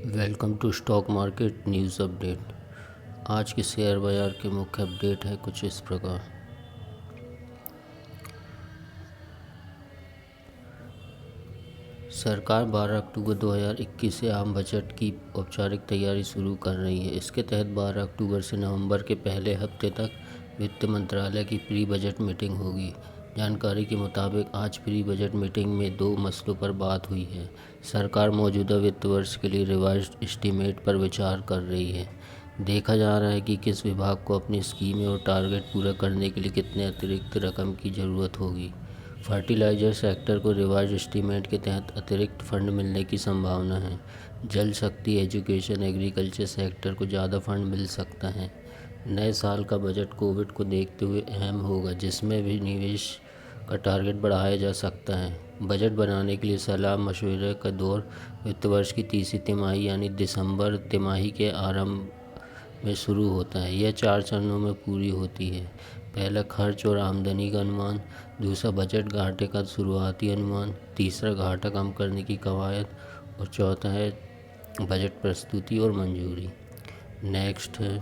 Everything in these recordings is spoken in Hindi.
Welcome to stock market news update. आज के शेयर बाजार के मुख्य अपडेट है कुछ इस प्रकार। सरकार 12 अक्टूबर 2021 से आम बजट की औपचारिक तैयारी शुरू कर रही है। इसके तहत 12 अक्टूबर से नवंबर के पहले हफ्ते तक वित्त मंत्रालय की प्री बजट मीटिंग होगी। जानकारी के मुताबिक आज प्री बजट मीटिंग में 2 मसलों पर बात हुई है। सरकार मौजूदा वित्त वर्ष के लिए रिवाइज्ड एस्टीमेट पर विचार कर रही है। देखा जा रहा है कि किस विभाग को अपनी स्कीमें और टारगेट पूरा करने के लिए कितने अतिरिक्त रकम की ज़रूरत होगी। फर्टिलाइजर सेक्टर को रिवाइज्ड एस्टीमेट के तहत अतिरिक्त फंड मिलने की संभावना है। जल शक्ति, एजुकेशन, एग्रीकल्चर सेक्टर को ज़्यादा फंड मिल सकता है। नए साल का बजट कोविड को देखते हुए अहम होगा, जिसमें भी निवेश का टारगेट बढ़ाया जा सकता है। बजट बनाने के लिए सलाह मशवरे का दौर वित्त वर्ष की तीसरी तिमाही यानी दिसंबर तिमाही के आरंभ में शुरू होता है। यह 4 चरणों में पूरी होती है। पहला खर्च और आमदनी का अनुमान, दूसरा बजट घाटे का शुरुआती अनुमान, तीसरा घाटा कम करने की कवायद और चौथा है बजट प्रस्तुति और मंजूरी। नेक्स्ट है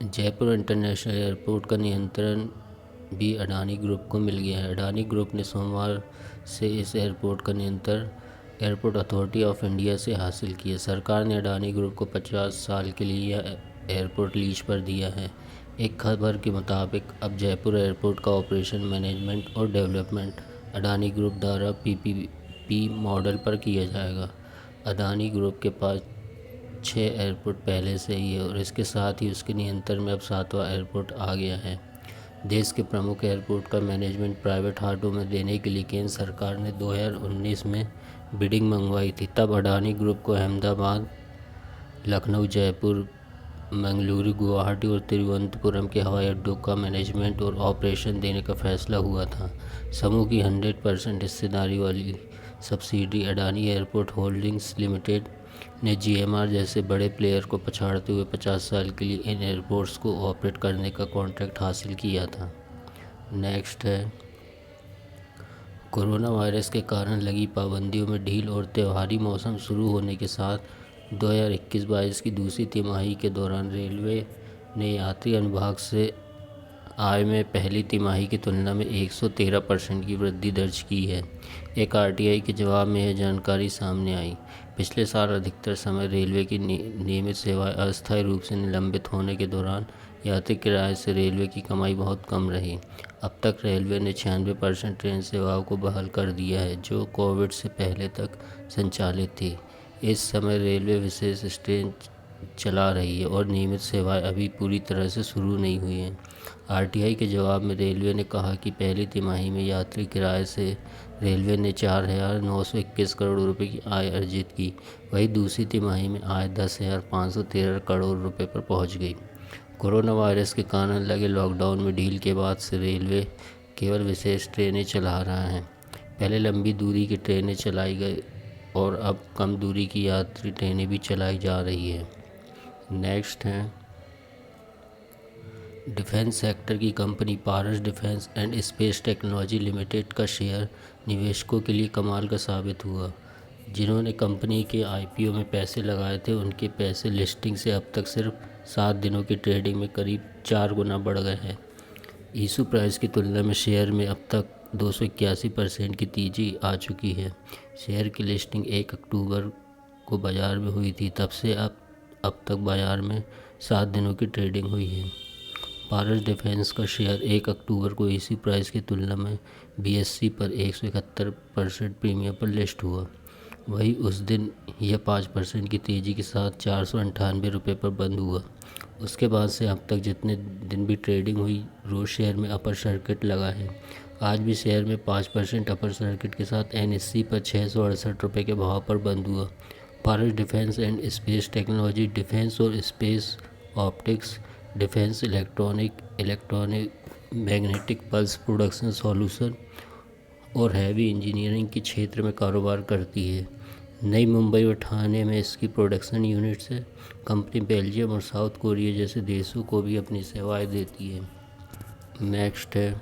जयपुर इंटरनेशनल एयरपोर्ट का नियंत्रण भी अडानी ग्रुप को मिल गया है। अडानी ग्रुप ने सोमवार से इस एयरपोर्ट का नियंत्रण एयरपोर्ट अथॉरिटी ऑफ इंडिया से हासिल किया। सरकार ने अडानी ग्रुप को 50 साल के लिए यह एयरपोर्ट लीज पर दिया है। एक खबर के मुताबिक अब जयपुर एयरपोर्ट का ऑपरेशन, मैनेजमेंट और डेवलपमेंट अडानी ग्रुप द्वारा पीपीपी मॉडल पर किया जाएगा। अडानी ग्रुप के पास 6 एयरपोर्ट पहले से ही है और इसके साथ ही उसके नियंत्रण में अब 7वां एयरपोर्ट आ गया है। देश के प्रमुख एयरपोर्ट का मैनेजमेंट प्राइवेट हाथों में देने के लिए केंद्र सरकार ने 2019 में बिडिंग मंगवाई थी। तब अडानी ग्रुप को अहमदाबाद, लखनऊ, जयपुर, मंगलुरु, गुवाहाटी और तिरुवनंतपुरम के हवाई अड्डों का मैनेजमेंट और ऑपरेशन देने का फैसला हुआ था। समूह की 100% हिस्सेदारी वाली subsidy Adani airport holdings limited ने जीएमआर जैसे बड़े प्लेयर को पछाड़ते हुए 50 साल के लिए इन एयरपोर्ट्स को ऑपरेट करने का कॉन्ट्रैक्ट हासिल किया था। नेक्स्ट है कोरोना वायरस के कारण लगी पाबंदियों में ढील और त्योहारी मौसम शुरू होने के साथ 2021-22 की दूसरी तिमाही के दौरान रेलवे ने यात्री अनुभाग से आय में पहली तिमाही की तुलना में 113% की वृद्धि दर्ज की है। एक आरटीआई के जवाब में यह जानकारी सामने आई। पिछले साल अधिकतर समय रेलवे की नियमित सेवाएं अस्थायी रूप से निलंबित होने के दौरान यात्री किराए से रेलवे की कमाई बहुत कम रही। अब तक रेलवे ने 96% ट्रेन सेवाओं को बहाल कर दिया है, जो कोविड से पहले तक संचालित थी। इस समय रेलवे विशेष ट्रेन चला रही है और नियमित सेवाएं अभी पूरी तरह से शुरू नहीं हुई हैं। आरटीआई के जवाब में रेलवे ने कहा कि पहली तिमाही में यात्री किराए से रेलवे ने 4,921 करोड़ रुपए की आय अर्जित की। वहीं दूसरी तिमाही में आय 10,513 करोड़ रुपए पर पहुंच गई। कोरोना वायरस के कारण लगे लॉकडाउन में ढील के बाद से रेलवे केवल विशेष ट्रेनें चला रहा है। पहले लंबी दूरी की ट्रेनें चलाई गई और अब कम दूरी की यात्री ट्रेनें भी चलाई जा रही है। नेक्स्ट है डिफेंस सेक्टर की company Paras defence and space technology limited का शेयर निवेशकों के लिए कमाल का साबित हुआ। जिन्होंने कंपनी के आईपीओ में पैसे लगाए थे, उनके पैसे लिस्टिंग से अब तक सिर्फ 7 दिनों की ट्रेडिंग में करीब 4 गुना बढ़ गए हैं। इशू प्राइस की तुलना में शेयर में अब तक 281% की तेजी आ चुकी है। शेयर की लिस्टिंग 1 अक्टूबर को बाज़ार में हुई थी। तब से अब तक बाज़ार में 7 दिनों की ट्रेडिंग हुई है। पारस डिफेंस का शेयर 1 अक्टूबर को इसी प्राइस की तुलना में बीएसई पर 171% प्रीमियम पर लिस्ट हुआ। वहीं उस दिन यह 5% की तेज़ी के साथ 498 रुपये पर बंद हुआ। उसके बाद से अब तक जितने दिन भी ट्रेडिंग हुई, रोज शेयर में अपर सर्किट लगा है। आज भी शेयर में 5% अपर सर्किट के साथ एनएससी पर 668 रुपये के भाव पर बंद हुआ। Paras defence and space technology defence और space optics, defence electronic magnetic pulse production solution और हैवी इंजीनियरिंग के क्षेत्र में कारोबार करती है। नई मुंबई और ठाणे में इसकी प्रोडक्शन यूनिट्स है। कंपनी बेल्जियम और साउथ कोरिया जैसे देशों को भी अपनी सेवाएं देती है। नेक्स्ट है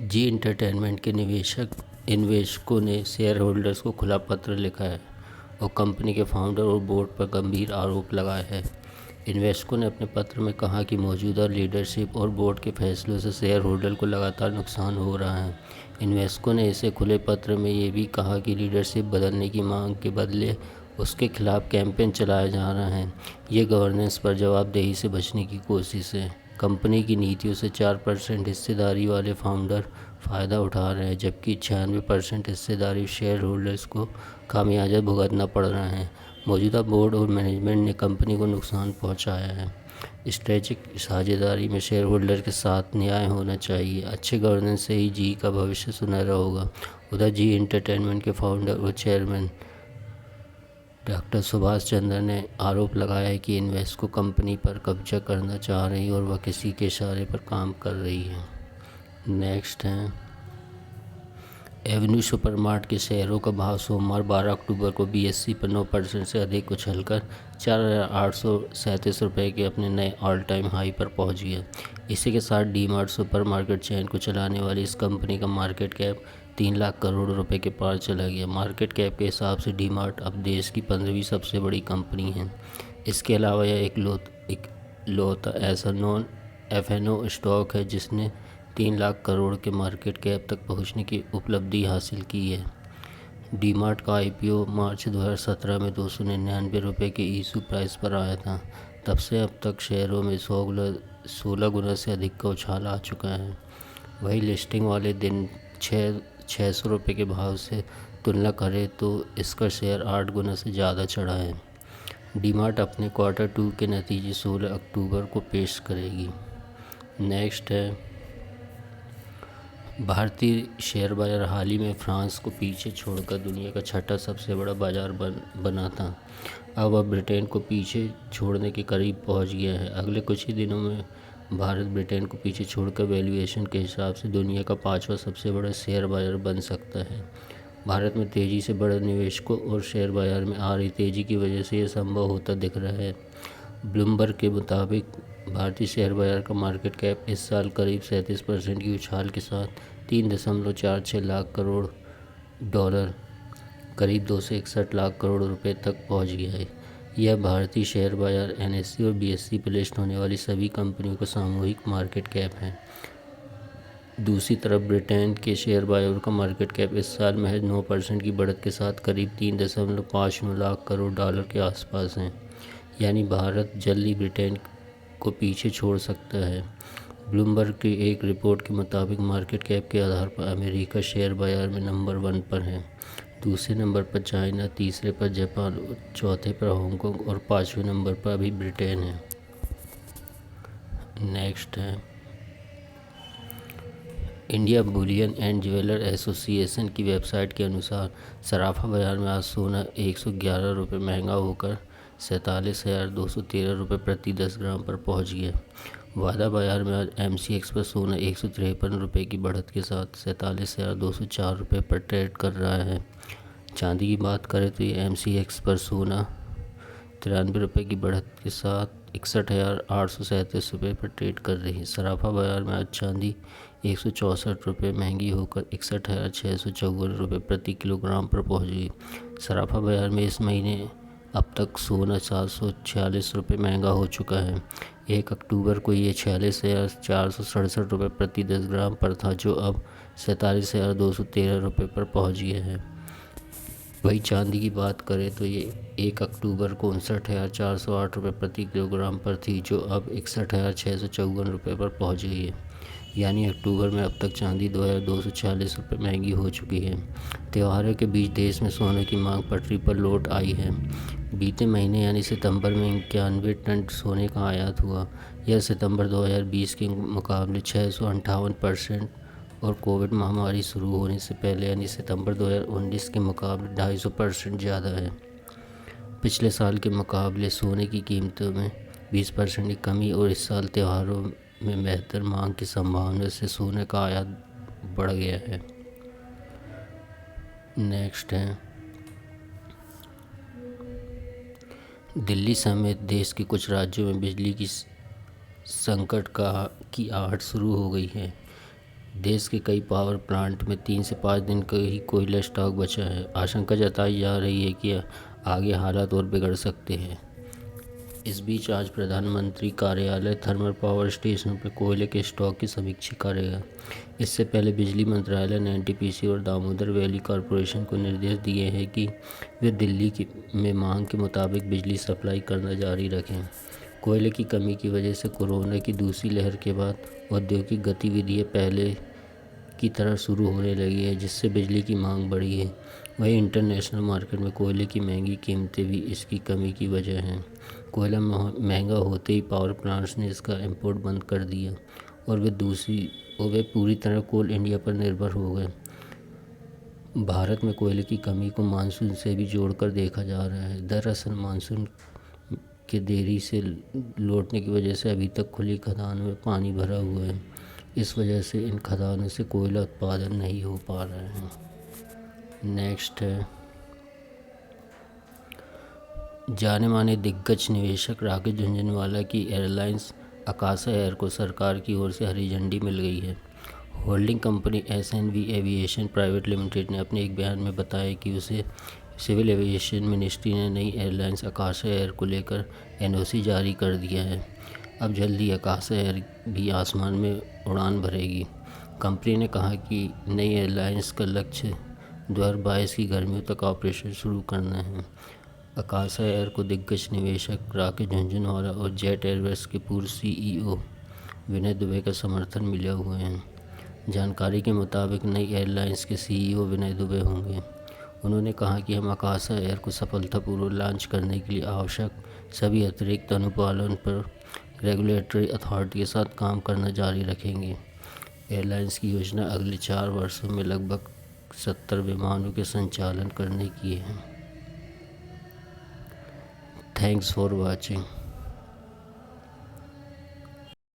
जी एंटरटेनमेंट के निवेशक इन्वेस्को ने शेयर होल्डर्स को खुला पत्र लिखा है और कंपनी के फाउंडर और बोर्ड पर गंभीर आरोप लगाए हैं। इन्वेस्को ने अपने पत्र में कहा कि मौजूदा लीडरशिप और बोर्ड के फैसलों से शेयर होल्डर को लगातार नुकसान हो रहा है। इन्वेस्को ने इसे खुले पत्र में ये भी कहा कि लीडरशिप बदलने की मांग के बदले उसके खिलाफ कैंपेन चलाया जा रहा है। ये गवर्नेंस पर जवाबदेही से बचने की कोशिश है। कंपनी की नीतियों से 4% हिस्सेदारी वाले फाउंडर फ़ायदा उठा रहे हैं, जबकि 96% हिस्सेदारी शेयर होल्डर्स को खामियाजा भुगतना पड़ रहा है। मौजूदा बोर्ड और मैनेजमेंट ने कंपनी को नुकसान पहुंचाया है। स्ट्रेटेजिक साझेदारी में शेयर होल्डर के साथ न्याय होना चाहिए। अच्छे गवर्नेंस से ही जी का भविष्य सुनहरा होगा। उधर जी एंटरटेनमेंट के फाउंडर और चेयरमैन डॉक्टर सुभाष चंद्र ने आरोप लगाया है कि इन्वेस्को कंपनी पर कब्जा करना चाह रही है और वह किसी के इशारे पर काम कर रही है। नेक्स्ट है एवेन्यू सुपरमार्ट के शेयरों का भाव सोमवार 12 अक्टूबर को बीएसई पर 9% से अधिक उछलकर 4,837 रुपये के अपने नए ऑल टाइम हाई पर पहुंच गया। इसी के साथ डी-मार्ट सुपरमार्केट चेन को चलाने वाली इस कंपनी का मार्केट कैप 3 लाख करोड़ रुपए के पार चला गया। मार्केट कैप के हिसाब से डी-मार्ट अब देश की 15वीं सबसे बड़ी कंपनी है। इसके अलावा यह इकलौता ऐसा नॉन एफ.एन.ओ स्टॉक है जिसने 3 लाख करोड़ के मार्केट कैप तक पहुंचने की उपलब्धि हासिल की है। डी-मार्ट का आईपीओ मार्च 2017 में 299 रुपये के इशू प्राइस पर आया था। तब से अब तक शेयरों में 16 गुना से अधिक का उछाल आ चुका है। वही लिस्टिंग वाले दिन 600 रुपये के भाव से तुलना करें तो इसका शेयर 8 गुना से ज़्यादा चढ़ा है। डी-मार्ट अपने क्वार्टर 2 के नतीजे 16 अक्टूबर को पेश करेगी। नेक्स्ट है भारतीय शेयर बाजार हाल ही में फ्रांस को पीछे छोड़कर दुनिया का छठा सबसे बड़ा बाजार बना था। अब वह ब्रिटेन को पीछे छोड़ने के करीब पहुंच गया है। अगले कुछ ही दिनों में भारत ब्रिटेन को पीछे छोड़कर वैल्यूएशन के हिसाब से दुनिया का 5वां सबसे बड़ा शेयर बाजार बन सकता है। भारत में तेज़ी से बढ़े निवेशकों और शेयर बाजार में आ रही तेज़ी की वजह से यह संभव होता दिख रहा है। ब्लूमबर्ग के मुताबिक भारतीय शेयर बाजार का मार्केट कैप इस साल करीब 37% की उछाल के साथ 3.46 लाख करोड़ डॉलर करीब 261 लाख करोड़ रुपए तक पहुंच गया है। यह भारतीय शेयर बाजार एनएसई और बीएसई पर लिस्ट होने वाली सभी कंपनियों का सामूहिक मार्केट कैप है। दूसरी तरफ ब्रिटेन के शेयर बाजार का मार्केट कैप इस साल महज 9% की बढ़त के साथ करीब 3.59 लाख करोड़ डॉलर के आसपास है। यानी भारत जल्द ही ब्रिटेन को पीछे छोड़ सकता है। ब्लूमबर्ग की एक रिपोर्ट के मुताबिक मार्केट कैप के आधार पर अमेरिका शेयर बाजार में नंबर 1 पर है। दूसरे नंबर पर चाइना, तीसरे पर जापान, चौथे पर हांगकांग और 5वें नंबर पर अभी ब्रिटेन है। नेक्स्ट है India Boolean and jeweller association की वेबसाइट के अनुसार सराफा बाजार में आज सोना 111 रुपये महंगा होकर 47,213 रुपये प्रति 10 ग्राम पर पहुंच गया। वायदा बाजार में आज एमसीएक्स पर सोना 153 रुपये की बढ़त के साथ 47,204 रुपये पर ट्रेड कर रहा है। चांदी की बात करें तो ये एमसीएक्स पर सोना 93 रुपये की बढ़त के साथ 61,837 रुपये पर ट्रेड कर रही है। सराफा बाजार में आज चांदी 164 रुपये महंगी होकर 61,654 रुपये प्रति किलोग्राम पर पहुंच गई। सराफा बाजार में इस महीने अब तक सोना 746 रुपये महंगा हो चुका है। 1 अक्टूबर को ये 46,467 रुपये प्रति 10 ग्राम पर था, जो अब 47,213 रुपये पर पहुंच गया है। वही चांदी की बात करें तो ये 1 अक्टूबर को 59,408 रुपये प्रति किलोग्राम पर थी, जो अब 61,654 रुपये पर पहुंच गई है। यानी अक्टूबर में अब तक चांदी 2,240 रुपये महंगी हो चुकी है। त्योहारों के बीच देश में सोने की मांग पटरी पर लौट आई है। बीते महीने यानी सितंबर में 91 टन सोने का आयात हुआ। यह सितंबर 2020 के मुकाबले 658% और कोविड महामारी शुरू होने से पहले यानी सितंबर 2019 के मुकाबले 250% ज़्यादा है। पिछले साल के मुकाबले सोने की कीमतों में 20% की कमी और इस साल त्योहारों में बेहतर मांग की संभावना से सोने का आयात बढ़ गया है। नेक्स्ट है दिल्ली समेत देश के कुछ राज्यों में बिजली की संकट की आहट शुरू हो गई है। देश के कई पावर प्लांट में 3 से 5 दिन का ही कोयला स्टॉक बचा है। आशंका जताई जा रही है कि आगे हालात और बिगड़ सकते हैं। इस बीच आज प्रधानमंत्री कार्यालय थर्मल पावर स्टेशनों पर कोयले के स्टॉक की समीक्षा करेगा। इससे पहले बिजली मंत्रालय ने एनटीपीसी और दामोदर वैली कॉरपोरेशन को निर्देश दिए हैं कि वे दिल्ली में मांग के मुताबिक बिजली सप्लाई करना जारी रखें। कोयले की कमी की वजह से कोरोना की दूसरी लहर के बाद औद्योगिक गतिविधियां पहले की तरह शुरू होने लगी है, जिससे बिजली की मांग बढ़ी है। वहीं इंटरनेशनल मार्केट में कोयले की महंगी कीमतें भी इसकी कमी की वजह हैं। कोयला महंगा होते ही पावर प्लांट्स ने इसका इंपोर्ट बंद कर दिया और वे पूरी तरह कोल इंडिया पर निर्भर हो गए। भारत में कोयले की कमी को मानसून से भी जोड़कर देखा जा रहा है। दरअसल मानसून के देरी से लौटने की वजह से अभी तक खुली खदानों में पानी भरा हुआ है। इस वजह से इन खदानों से कोयला उत्पादन नहीं हो पा रहा है। नेक्स्ट है, जाने माने दिग्गज निवेशक राकेश झुनझुनवाला की एयरलाइंस आकाशा एयर को सरकार की ओर से हरी झंडी मिल गई है। Holding company SNV aviation private limited ने अपने एक बयान में बताया कि उसे सिविल एविएशन मिनिस्ट्री ने नई एयरलाइंस आकाशा एयर को लेकर एनओसी जारी कर दिया है। अब जल्दी आकाशा एयर भी आसमान में उड़ान भरेगी। कंपनी ने कहा कि नई एयरलाइंस का लक्ष्य 2022 की गर्मियों तक ऑपरेशन शुरू करना है। आकाशा एयर को दिग्गज निवेशक राकेश झुनझुनवाला और जेट एयरवेज के पूर्व सीईओ विनय दुबे का समर्थन मिले हुए हैं। जानकारी के मुताबिक नई एयरलाइंस के सीईओ विनय दुबे होंगे। उन्होंने कहा कि हम आकाशा एयर को सफलतापूर्वक लॉन्च करने के लिए आवश्यक सभी अतिरिक्त अनुपालन पर रेगुलेटरी अथॉरिटी के साथ काम करना जारी रखेंगे। एयरलाइंस की योजना अगले 4 वर्षों में लगभग 70 विमानों के संचालन करने की है। Thanks for watching.